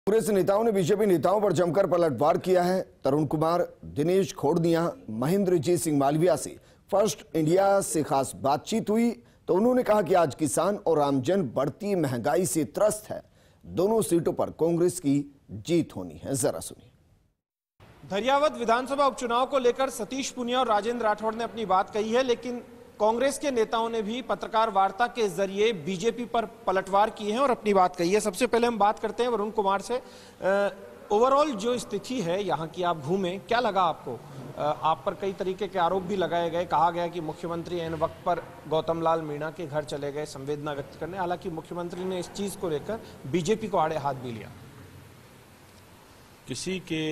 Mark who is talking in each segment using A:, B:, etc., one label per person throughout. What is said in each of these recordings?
A: कांग्रेस नेताओं ने बीजेपी नेताओं पर जमकर पलटवार किया है। तरुण कुमार, दिनेश खोड़दिया, महेंद्रजीत सिंह मालविया से फर्स्ट इंडिया से खास बातचीत हुई तो उन्होंने कहा कि आज किसान और आमजन बढ़ती महंगाई से त्रस्त है। दोनों सीटों पर कांग्रेस की जीत होनी है। जरा सुनिए।
B: धरियावद विधानसभा उपचुनाव को लेकर सतीश पुनिया और राजेंद्र राठौड़ ने अपनी बात कही है, लेकिन कांग्रेस के नेताओं ने भी पत्रकार वार्ता के जरिए बीजेपी पर पलटवार की है और अपनी बात कही है। सबसे पहले हम बात करते हैं वरुण कुमार से। ओवरऑल जो स्थिति है यहाँ की, आप घूमे, क्या लगा आपको? आप पर कई तरीके के आरोप भी लगाए गए। कहा गया कि मुख्यमंत्री इन वक्त पर गौतम लाल मीणा के घर चले गए संवेदना व्यक्त करने। हालांकि मुख्यमंत्री ने इस चीज को लेकर बीजेपी को आड़े हाथ भी लिया।
C: किसी के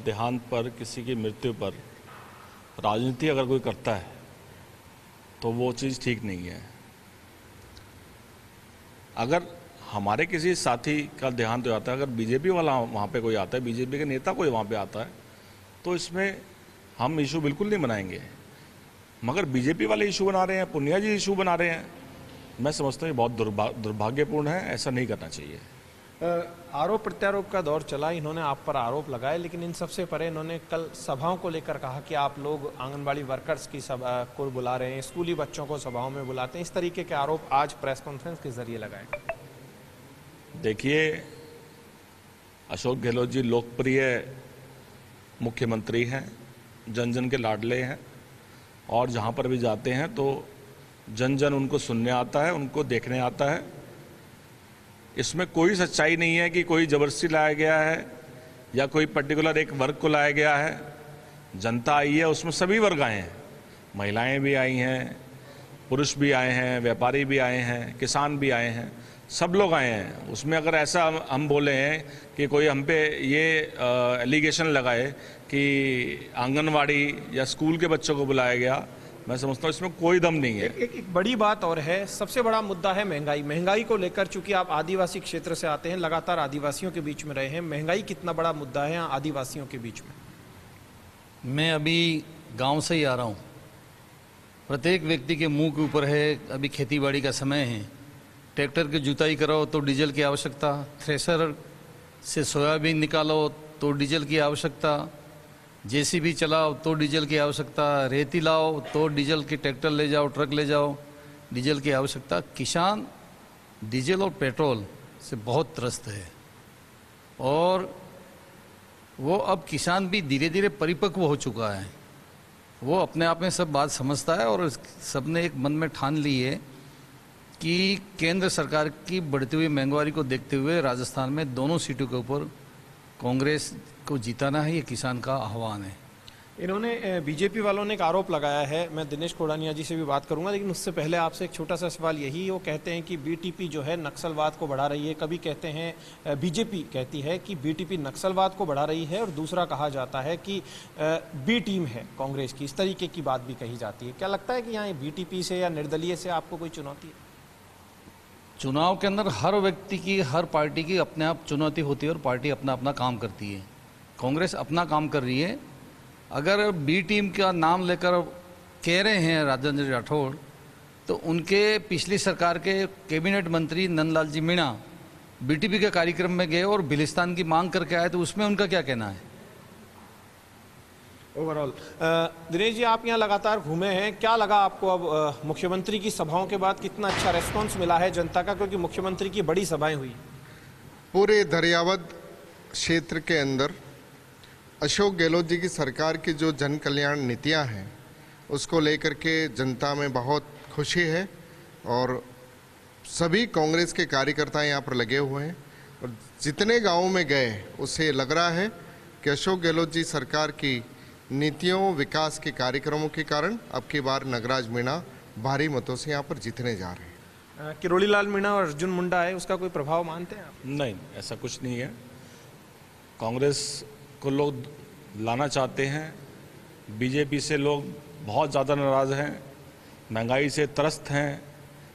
C: देहांत पर, किसी की मृत्यु पर राजनीति अगर कोई करता है तो वो चीज़ ठीक नहीं है। अगर हमारे किसी साथी का देहांत हो जाता है, अगर बीजेपी वाला वहाँ पे कोई आता है, बीजेपी के नेता कोई वहाँ पे आता है, तो इसमें हम इशू बिल्कुल नहीं बनाएंगे। मगर बीजेपी वाले इशू बना रहे हैं, पुनिया जी इशू बना रहे हैं। मैं समझता हूँ ये बहुत दुर्भाग्यपूर्ण है, ऐसा नहीं करना चाहिए।
B: आरोप प्रत्यारोप का दौर चला, इन्होंने आप पर आरोप लगाए, लेकिन इन सबसे परे इन्होंने कल सभाओं को लेकर कहा कि आप लोग आंगनबाड़ी वर्कर्स की सभा को बुला रहे हैं, स्कूली बच्चों को सभाओं में बुलाते हैं। इस तरीके के आरोप आज प्रेस कॉन्फ्रेंस के जरिए लगाए।
C: देखिए, अशोक गहलोत जी लोकप्रिय मुख्यमंत्री हैं, जन जन के लाडले हैं और जहाँ पर भी जाते हैं तो जन जन उनको सुनने आता है, उनको देखने आता है। इसमें कोई सच्चाई नहीं है कि कोई जबरदस्ती लाया गया है या कोई पर्टिकुलर एक वर्ग को लाया गया है। जनता आई है, उसमें सभी वर्ग आए हैं, महिलाएं भी आई हैं, पुरुष भी आए हैं, व्यापारी भी आए हैं, किसान भी आए हैं, सब लोग आए हैं। उसमें अगर ऐसा हम बोले हैं कि कोई हम पे ये एलिगेशन लगाए कि आंगनवाड़ी या स्कूल के बच्चों को बुलाया गया, मैं समझता हूँ इसमें कोई दम नहीं है।
B: एक बड़ी बात और है, सबसे बड़ा मुद्दा है महंगाई। महंगाई को लेकर, चूंकि आप आदिवासी क्षेत्र से आते हैं, लगातार आदिवासियों के बीच में रहे हैं, महंगाई कितना बड़ा मुद्दा है आदिवासियों के बीच में?
D: मैं अभी गांव से ही आ रहा हूँ। प्रत्येक व्यक्ति के मुंह के ऊपर है, अभी खेतीबाड़ी का समय है। ट्रैक्टर की जुताई कराओ तो डीजल की आवश्यकता, थ्रेशर से सोयाबीन निकालो तो डीजल की आवश्यकता, जेसीबी चलाओ तो डीजल की आवश्यकता, रेती लाओ तो डीजल की ट्रैक्टर ले जाओ, ट्रक ले जाओ, डीजल की आवश्यकता। किसान डीजल और पेट्रोल से बहुत त्रस्त है और वो अब किसान भी धीरे धीरे परिपक्व हो चुका है। वो अपने आप में सब बात समझता है और सबने एक मन में ठान ली है कि केंद्र सरकार की बढ़ती हुई महंगाई को देखते हुए राजस्थान में दोनों सीटों के ऊपर कांग्रेस को जीताना है। ये किसान का आह्वान है।
B: इन्होंने, बीजेपी वालों ने एक आरोप लगाया है, मैं दिनेश खोड़ानिया जी से भी बात करूंगा, लेकिन उससे पहले आपसे एक छोटा सा सवाल यही। वो कहते हैं कि बीटीपी जो है नक्सलवाद को बढ़ा रही है। कभी कहते हैं, बीजेपी कहती है कि बीटीपी नक्सलवाद को बढ़ा रही है और दूसरा कहा जाता है कि बी टीम है कांग्रेस की। इस तरीके की बात भी कही जाती है। क्या लगता है कि यहाँ बीटीपी से या निर्दलीय से आपको कोई चुनौती है?
D: चुनाव के अंदर हर व्यक्ति की, हर पार्टी की अपने आप चुनौती होती है और पार्टी अपना अपना काम करती है। कांग्रेस अपना काम कर रही है। अगर बी टीम का नाम लेकर कह रहे हैं राजेंद्र राठौड़, तो उनके पिछली सरकार के कैबिनेट मंत्री नंदलाल जी मीणा बीटीपी के कार्यक्रम में गए और बिलिस्तान की मांग करके आए, तो उसमें उनका क्या कहना है?
B: ओवरऑल दिनेश जी, आप यहाँ लगातार घूमे हैं, क्या लगा आपको? अब मुख्यमंत्री की सभाओं के बाद कितना अच्छा रेस्पॉन्स मिला है जनता का, क्योंकि मुख्यमंत्री की बड़ी सभाएं हुई?
E: पूरे धरियावद क्षेत्र के अंदर अशोक गहलोत जी की सरकार की जो जन कल्याण नीतियां हैं उसको लेकर के जनता में बहुत खुशी है और सभी कांग्रेस के कार्यकर्ता यहाँ पर लगे हुए हैं और जितने गांवों में गए उससे लग रहा है कि अशोक गहलोत जी सरकार की नीतियों, विकास के कार्यक्रमों के कारण अब की बार नगराज मीणा भारी मतों से यहाँ पर जीतने जा रहे हैं।
B: किरोड़ी लाल मीणा और अर्जुन मुंडा है, उसका कोई प्रभाव मानते हैं आप?
C: नहीं, ऐसा कुछ नहीं है। कांग्रेस को लोग लाना चाहते हैं, बीजेपी से लोग बहुत ज़्यादा नाराज़ हैं, महंगाई से त्रस्त हैं,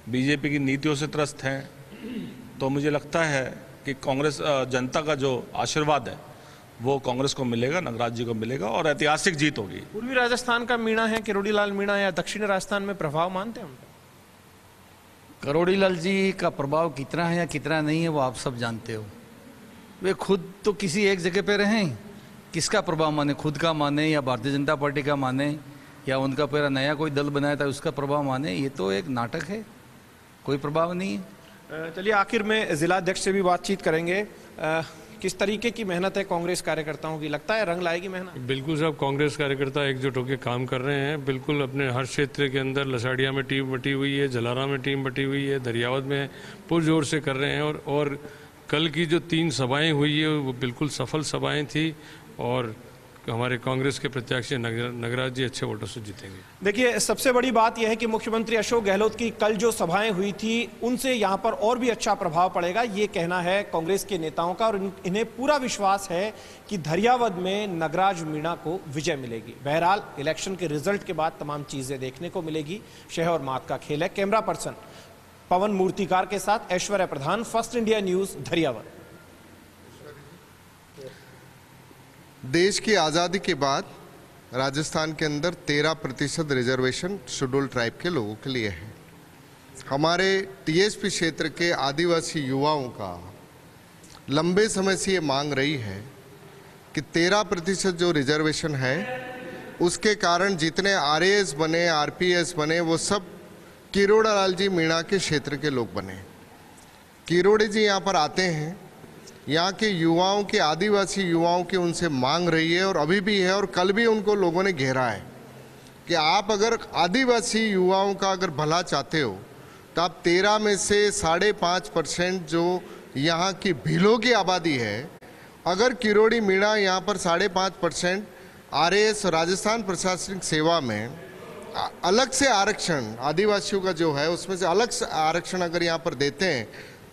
C: बीजेपी की नीतियों से त्रस्त हैं। तो मुझे लगता है कि कांग्रेस, जनता का जो आशीर्वाद है वो कांग्रेस को मिलेगा, नगराज जी को मिलेगा और ऐतिहासिक जीत होगी।
B: पूर्वी राजस्थान का मीणा है किरोड़ी लाल मीणा, या दक्षिण राजस्थान में प्रभाव मानते हैं उनका?
D: करोड़ी लाल जी का प्रभाव कितना है या कितना नहीं है वो आप सब जानते हो। वे खुद तो किसी एक जगह पे रहें, किसका प्रभाव माने, खुद का माने या भारतीय जनता पार्टी का माने या उनका पूरा नया कोई दल बनाया था उसका प्रभाव माने, ये तो एक नाटक है, कोई प्रभाव नहीं है।
B: चलिए आखिर में जिलाध्यक्ष से भी बातचीत करेंगे। किस तरीके की मेहनत है कांग्रेस कार्यकर्ताओं की, लगता है रंग लाएगी मेहनत?
F: बिल्कुल साहब, कांग्रेस कार्यकर्ता एकजुट होकर काम कर रहे हैं। बिल्कुल अपने हर क्षेत्र के अंदर लसाड़िया में टीम बटी हुई है, जलारा में टीम बटी हुई है, दरियावद में पुरजोर से कर रहे हैं। और कल की जो 3 सभाएं हुई है वो बिल्कुल सफल सभाएं थी और हमारे कांग्रेस के प्रत्याशी नगराज जी अच्छे वोटों से जीतेंगे।
B: देखिए सबसे बड़ी बात यह है कि मुख्यमंत्री अशोक गहलोत की कल जो सभाएं हुई थी उनसे यहां पर और भी अच्छा प्रभाव पड़ेगा, ये कहना है कांग्रेस के नेताओं का। और इन्हें पूरा विश्वास है कि धरियावद में नगराज मीणा को विजय मिलेगी। बहरहाल इलेक्शन के रिजल्ट के बाद तमाम चीजें देखने को मिलेगी। शह और मात का खेल है। कैमरा पर्सन पवन मूर्तिकार के साथ ऐश्वर्या प्रधान, फर्स्ट इंडिया न्यूज, धरियावद।
E: देश की आज़ादी के बाद राजस्थान के अंदर 13% रिजर्वेशन शेड्यूल ट्राइब के लोगों के लिए है। हमारे टीएसपी क्षेत्र के आदिवासी युवाओं का लंबे समय से ये मांग रही है कि 13% जो रिजर्वेशन है उसके कारण जितने आरएएस बने, आरपीएस बने, वो सब किरोड़ा लाल जी मीणा के क्षेत्र के लोग बने। किरोड़े जी यहाँ पर आते हैं, यहाँ के युवाओं के, आदिवासी युवाओं की उनसे मांग रही है और अभी भी है और कल भी उनको लोगों ने घेरा है कि आप अगर आदिवासी युवाओं का अगर भला चाहते हो तो आप 13 में से 5.5% जो यहाँ की भीलों की आबादी है, अगर किरोड़ी मीणा यहाँ पर 5.5% आरएएस राजस्थान प्रशासनिक सेवा में अलग से आरक्षण आदिवासियों का जो है उसमें से अलग से आरक्षण अगर यहाँ पर देते हैं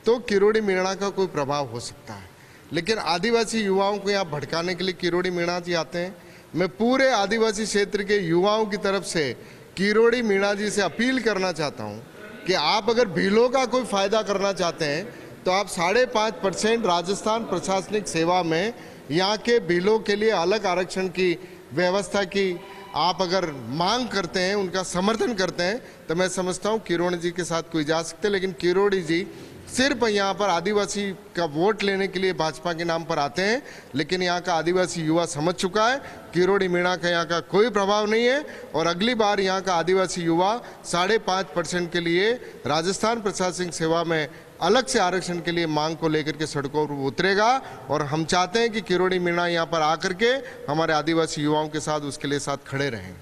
E: तो किरोड़ी मीणा का कोई प्रभाव हो सकता है। लेकिन आदिवासी युवाओं को यहाँ भटकाने के लिए किरोड़ी मीणा जी आते हैं। मैं पूरे आदिवासी क्षेत्र के युवाओं की तरफ से किरोड़ी मीणा जी से अपील करना चाहता हूँ कि आप अगर भीलों का कोई फायदा करना चाहते हैं तो आप 5.5% राजस्थान प्रशासनिक सेवा में यहाँ के भीलों के लिए अलग आरक्षण की व्यवस्था की आप अगर मांग करते हैं, उनका समर्थन करते हैं, तो मैं समझता हूँ किरोड़ी जी के साथ कोई जा सकते। लेकिन किरोड़ी जी सिर्फ यहाँ पर आदिवासी का वोट लेने के लिए भाजपा के नाम पर आते हैं, लेकिन यहाँ का आदिवासी युवा समझ चुका है किरोड़ी मीणा का यहाँ का कोई प्रभाव नहीं है। और अगली बार यहाँ का आदिवासी युवा 5.5% के लिए राजस्थान प्रशासनिक सेवा में अलग से आरक्षण के लिए मांग को लेकर के सड़कों पर उतरेगा। और हम चाहते हैं कि किरोड़ी मीणा यहाँ पर आकर के हमारे आदिवासी युवाओं के साथ उसके लिए साथ खड़े रहें।